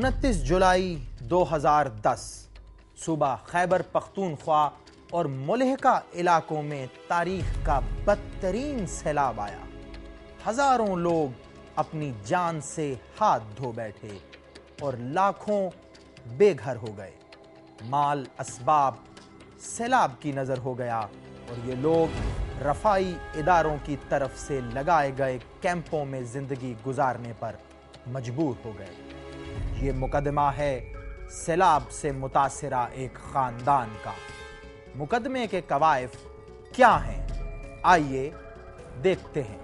29 جولائی 2010 صوبہ خیبر پختونخوا اور ملحقہ علاقوں میں تاریخ کا بدترین سیلاب آیا۔ ہزاروں لوگ اپنی جان سے ہاتھ دھو بیٹھے اور لاکھوں بے گھر ہو گئے۔ مال اسباب سیلاب کی نظر ہو گیا اور یہ لوگ رفائی اداروں کی طرف سے لگائے گئے کیمپوں میں زندگی گزارنے پر مجبور ہو گئے۔ یہ مقدمہ ہے سیلاب سے متاثرہ ایک خاندان کا۔ مقدمے کے کوائف کیا ہیں؟ آئیے دیکھتے ہیں۔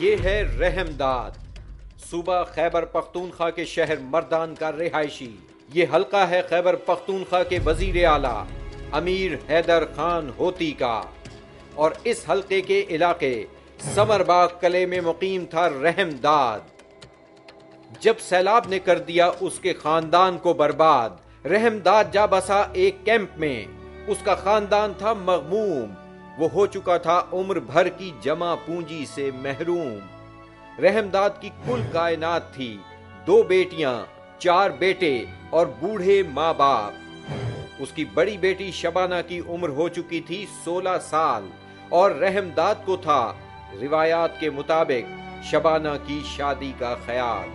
یہ ہے رحم داد، صوبہ خیبر پختونخوا کے شہر مردان کا رہائشی۔ یہ حلقہ ہے خیبر پختونخوا کے وزیر اعلیٰ امیر حیدر خان ہوتی کا، اور اس حلقے کے علاقے سمر باغ قلعے میں مقیم تھا رحم داد۔ جب سیلاب نے کر دیا اس کے خاندان کو برباد، رحم داد جا بسا ایک کیمپ میں۔ اس کا خاندان تھا مغموم، وہ ہو چکا تھا عمر بھر کی جمع پونجی سے محروم۔ رحم داد کی کل کائنات تھی 2 بیٹیاں، 4 بیٹے اور بوڑھے ماں باپ۔ اس کی بڑی بیٹی شبانہ کی عمر ہو چکی تھی 16 سال اور رحم داد کو تھا روایات کے مطابق شبانہ کی شادی کا خیال۔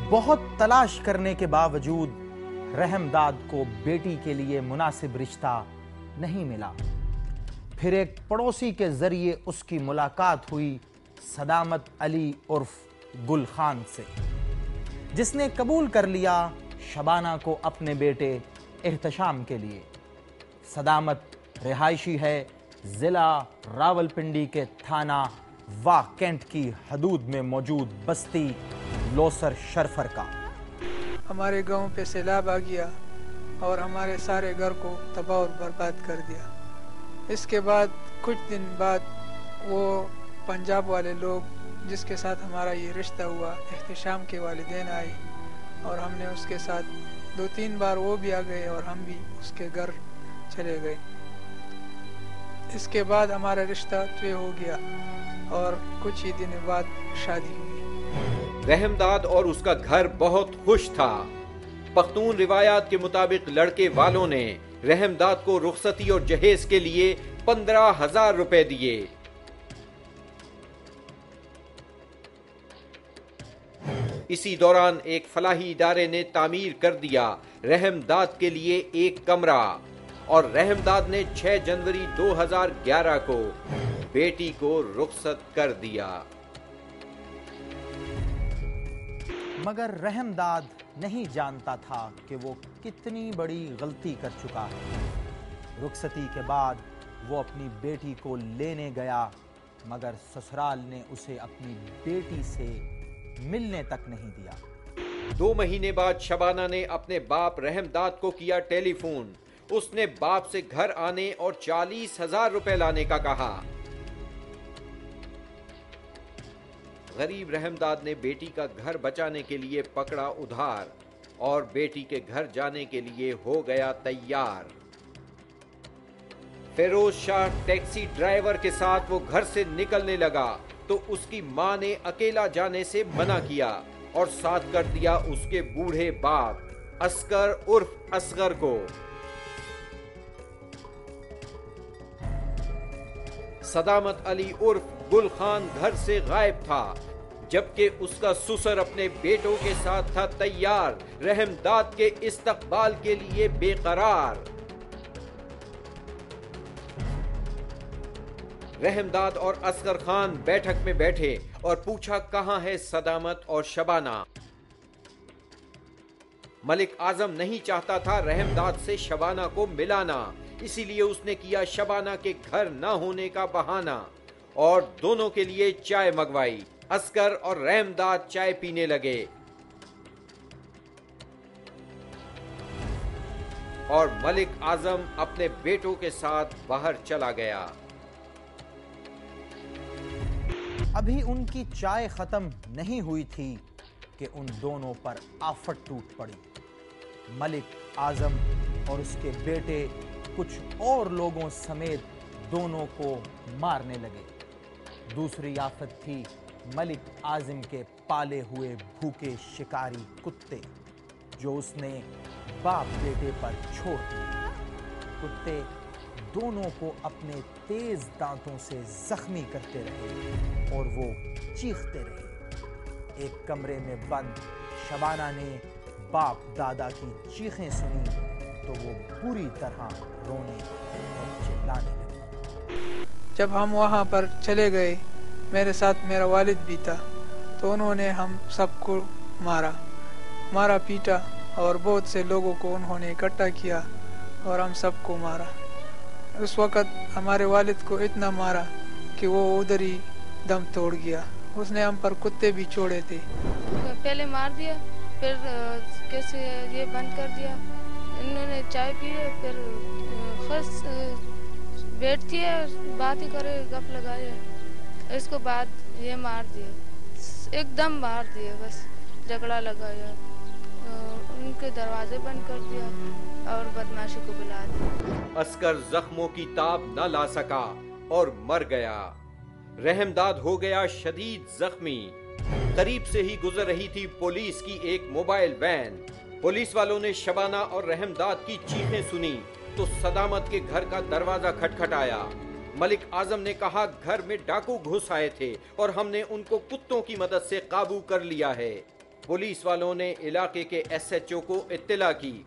بہت تلاش کرنے کے باوجود رحم داد کو بیٹی کے لیے مناسب رشتہ نہیں ملا۔ پھر ایک پڑوسی کے ذریعے اس کی ملاقات ہوئی صدامت علی عرف گل خان سے، جس نے قبول کر لیا شبانہ کو اپنے بیٹے احتشام کے لیے۔ صدامت رہائشی ہے ضلع راولپنڈی کے تھانہ واہ کینٹ کی حدود میں موجود بستی لوسر شرفر کا۔ ہمارے گاؤں پہ سیلاب آ گیا اور ہمارے سارے گھر کو تباہ اور برباد کر دیا۔ اس کے بعد کچھ دن بعد وہ پنجاب والے لوگ جس کے ساتھ ہمارا یہ رشتہ ہوا، احتشام کے والدین آئے اور ہم نے اس کے ساتھ 2-3 بار وہ بھی آ گئے اور ہم بھی اس کے گھر چلے گئے۔ اس کے بعد ہمارا رشتہ طے ہو گیا اور کچھ ہی دن بعد شادی ہوئی۔ رحم داد اور اس کا گھر بہت خوش تھا۔ پختون روایات کے مطابق لڑکے والوں نے رحم داد کو رخصتی اور جہیز کے لیے 15,000 روپے دیے۔ اسی دوران ایک فلاحی ادارے نے تعمیر کر دیا رحم داد کے لیے ایک کمرہ، اور رحم داد نے 6 جنوری 2011 کو بیٹی کو رخصت کر دیا۔ مگر رحم داد نہیں جانتا تھا کہ وہ کتنی بڑی غلطی کر چکا ہے۔ رخصتی کے بعد وہ اپنی بیٹی کو لینے گیا، مگر سسرال نے اسے اپنی بیٹی سے ملنے تک نہیں دیا۔ 2 مہینے بعد شبانہ نے اپنے باپ رحم داد کو کیا ٹیلی فون۔ اس نے باپ سے گھر آنے اور 40,000 روپے لانے کا کہا۔ غریب رحم داد نے بیٹی کا گھر بچانے کے لیے پکڑا ادھار اور بیٹی کے گھر جانے کے لیے ہو گیا تیار۔ فیروز شاہ ٹیکسی ڈرائیور کے ساتھ وہ گھر سے نکلنے لگا تو اس کی ماں نے اکیلا جانے سے منع کیا اور ساتھ کر دیا اس کے بوڑھے باپ عسکر عرف اصغر کو۔ صدامت علی عرف گل خان گھر سے غائب تھا، جبکہ اس کا سسر اپنے بیٹوں کے ساتھ تھا تیار، رحم داد کے استقبال کے لیے بے قرار۔ رحم داد اور اصغر خان بیٹھک میں بیٹھے اور پوچھا کہاں ہے صدامت اور شبانہ۔ ملک اعظم نہیں چاہتا تھا رحم داد سے شبانہ کو ملانا، اسی لیے اس نے کیا شبانہ کے گھر نہ ہونے کا بہانہ اور دونوں کے لیے چائے منگوائی۔ اصغر اور رحم داد چائے پینے لگے اور ملک اعظم اپنے بیٹوں کے ساتھ باہر چلا گیا۔ ابھی ان کی چائے ختم نہیں ہوئی تھی کہ ان دونوں پر آفت ٹوٹ پڑی۔ ملک اعظم اور اس کے بیٹے کچھ اور لوگوں سمیت دونوں کو مارنے لگے۔ دوسری آفت تھی ملک اعظم کے پالے ہوئے بھوکے شکاری کتے۔ جو اس نے باپ بیٹے پر چھوڑ دی۔ کتے دونوں کو اپنے تیز دانتوں سے زخمی کرتے رہے اور وہ چیختے رہے۔ ایک کمرے میں بند شبانہ نے باپ دادا کی چیخیں سنی تو وہ بری طرح رونے اور چلانے لگی۔ جب ہم وہاں پر چلے گئے، میرے ساتھ میرا والد بھی تھا، تو انہوں نے ہم سب کو مارا پیٹا اور بہت سے لوگوں کو انہوں نے اکٹھا کیا اور ہم سب کو مارا۔ اس وقت ہمارے والد کو اتنا مارا کہ وہ ادھر ہی دم توڑ گیا۔ اس نے ہم پر کتے بھی چھوڑے تھے۔ پہلے مار دیا، پھر کیسے یہ بند کر دیا۔ انہوں نے چائے پی، پھر خس بیٹھتی ہے، بات ہی کرے، گپ لگائے، اس کو بعد یہ مار دیا، ایک دم مار دیا، بس جھگڑا لگایا، ان کے دروازے بند کر دیا اور بدماشی کو بلا دیا۔ عسکر زخموں کی تاب نہ لا سکا اور مر گیا۔ رحمداد ہو گیا شدید زخمی۔ قریب سے ہی گزر رہی تھی پولیس کی ایک موبائل وین۔ پولیس والوں نے شبانہ اور رحمداد کی چیخیں سنی تو صدامت کے گھر کا دروازہ کھٹکھٹایا۔ ملک اعظم نے کہا گھر میں ڈاکو گھس آئے تھے اور ہم نے ان کو کتوں کی مدد سے قابو کر لیا ہے۔ پولیس والوں نے علاقے کے ایس ایچ او کو اطلاع کی۔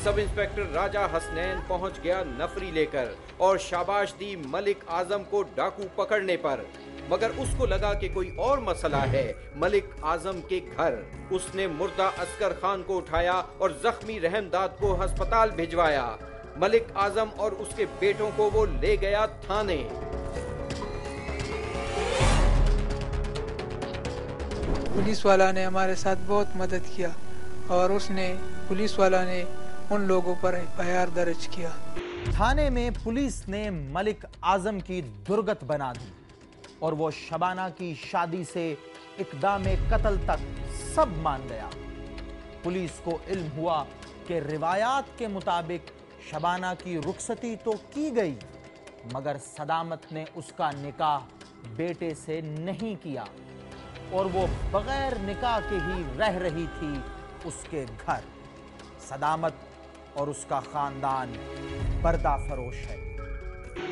سب انسپیکٹر راجہ حسنین پہنچ گیا نفری لے کر اور شاباش دی ملک اعظم کو ڈاکو پکڑنے پر، مگر اس کو لگا کہ کوئی اور مسئلہ ہے ملک اعظم کے گھر۔ اس نے مردہ عسکر خان کو اٹھایا اور زخمی رحمداد کو ہسپتال بھجوایا۔ ملک اعظم اور اس کے بیٹوں کو وہ لے گیا تھانے۔ پولیس والا نے ہمارے ساتھ بہت مدد کیا اور پولیس والا نے ان لوگوں پر FIR درج کیا۔ تھانے میں پولیس نے ملک اعظم کی درگت بنا دی اور وہ شبانہ کی شادی سے اقدام قتل تک سب مان گیا۔ پولیس کو علم ہوا کہ روایات کے مطابق شبانہ کی رخصتی تو کی گئی، مگر صدامت نے اس کا نکاح بیٹے سے نہیں کیا اور وہ بغیر نکاح کے ہی رہ رہی تھی اس کے گھر۔ صدامت اور اس کا خاندان پردہ فروش ہے۔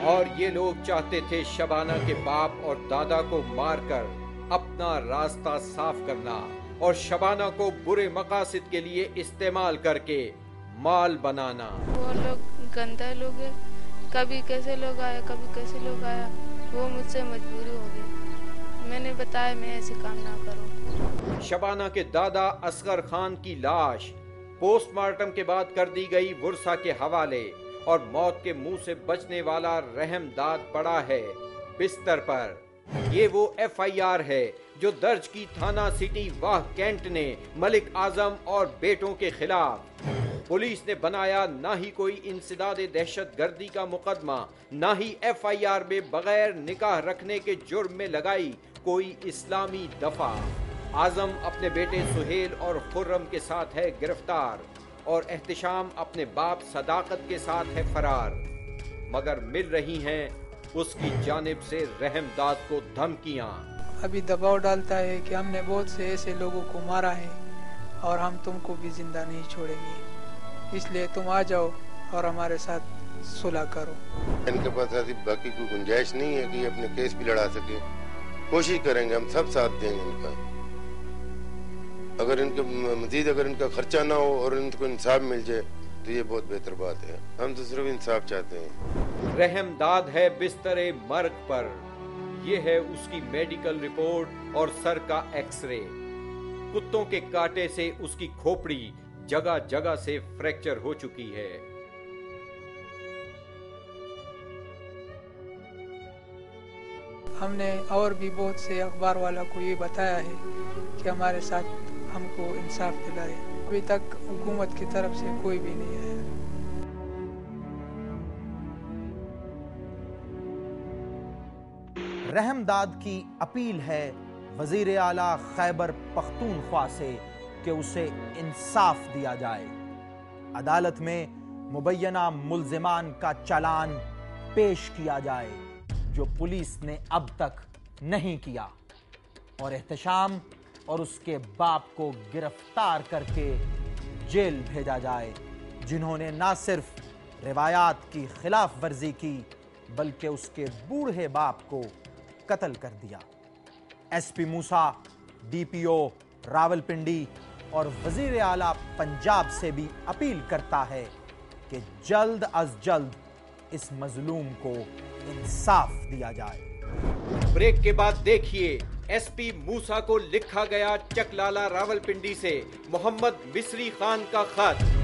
اور یہ لوگ چاہتے تھے شبانہ کے باپ اور دادا کو مار کر اپنا راستہ صاف کرنا اور شبانہ کو برے مقاصد کے لیے استعمال کر کے مال بنانا۔ وہ لوگ گندہ لوگ ہیں، کبھی کیسے لوگ آیا، کبھی کیسے لوگ آیا، وہ مجھ سے مجبوری ہو گئی۔ میں نے بتایا میں ایسے کام نہ کروں۔ شبانہ کے دادا اصغر خان کی لاش پوسٹ مارٹم کے بعد کر دی گئی ورثہ کے حوالے اور موت کے منہ سے بچنے والا رحمداد پڑا ہے بستر پر۔ یہ وہ FIR ہے جو درج کی تھانہ سٹی واہ کینٹ نے ملک اعظم اور بیٹوں کے خلاف۔ پولیس نے بنایا نہ ہی کوئی انسداد دہشت گردی کا مقدمہ، نہ ہی FIR میں بغیر نکاح رکھنے کے جرم میں لگائی کوئی اسلامی دفعہ۔ اعظم اپنے بیٹے سہیل اور خرم کے ساتھ ہے گرفتار اور احتشام اپنے باپ صداقت کے ساتھ ہے فرار، مگر مل رہی ہیں اس کی جانب سے رحمداد کو دھمکیاں۔ ابھی دباؤ ڈالتا ہے کہ ہم نے بہت سے ایسے لوگوں کو مارا ہے اور ہم تم کو بھی زندہ نہیں چھوڑیں گے، اس لیے تم آ جاؤ اور ہمارے ساتھ صلح کرو۔ ان کے پاس ایسی باقی کوئی گنجائش نہیں ہے کہ یہ اپنے کیس بھی لڑا سکے۔ کوشش کریں گے، ہم سب ساتھ دیں گے ان کا۔ اگر ان کے مزید ان کا خرچہ نہ ہو اور ان کو انصاف مل جائے تو یہ بہت بہتر بات ہے۔ ہم تو صرف انصاف چاہتے ہیں۔ رحمداد ہے بستر مرگ پر، یہ ہے اس کی میڈیکل رپورٹ اور سر کا ایکس رے۔ کتوں کے کاٹے سے اس کی کھوپڑی جگہ جگہ سے فریکچر ہو چکی ہے۔ ہم نے اور بھی بہت سے اخبار والا کو یہ بتایا ہے کہ ہمارے ساتھ ہم کو انصاف دلائے، ابھی تک حکومت کی طرف سے کوئی بھی نہیں آیا۔ رحمداد کی اپیل ہے وزیر اعلیٰ خیبر پختونخوا سے کہ اسے انصاف دیا جائے۔ عدالت میں مبینہ ملزمان کا چالان پیش کیا جائے جو پولیس نے اب تک نہیں کیا، اور احتشام اور اس کے باپ کو گرفتار کر کے جیل بھیجا جائے، جنہوں نے نہ صرف روایات کی خلاف ورزی کی بلکہ اس کے بوڑھے باپ کو قتل کر دیا۔ ایس پی موسیٰ، ڈی پی او راولپنڈی اور وزیر اعلیٰ پنجاب سے بھی اپیل کرتا ہے کہ جلد از جلد اس مظلوم کو انصاف دیا جائے۔ بریک کے بعد دیکھیے ایس پی موسیٰ کو لکھا گیا چکلالہ راولپنڈی سے محمد مصری خان کا خط۔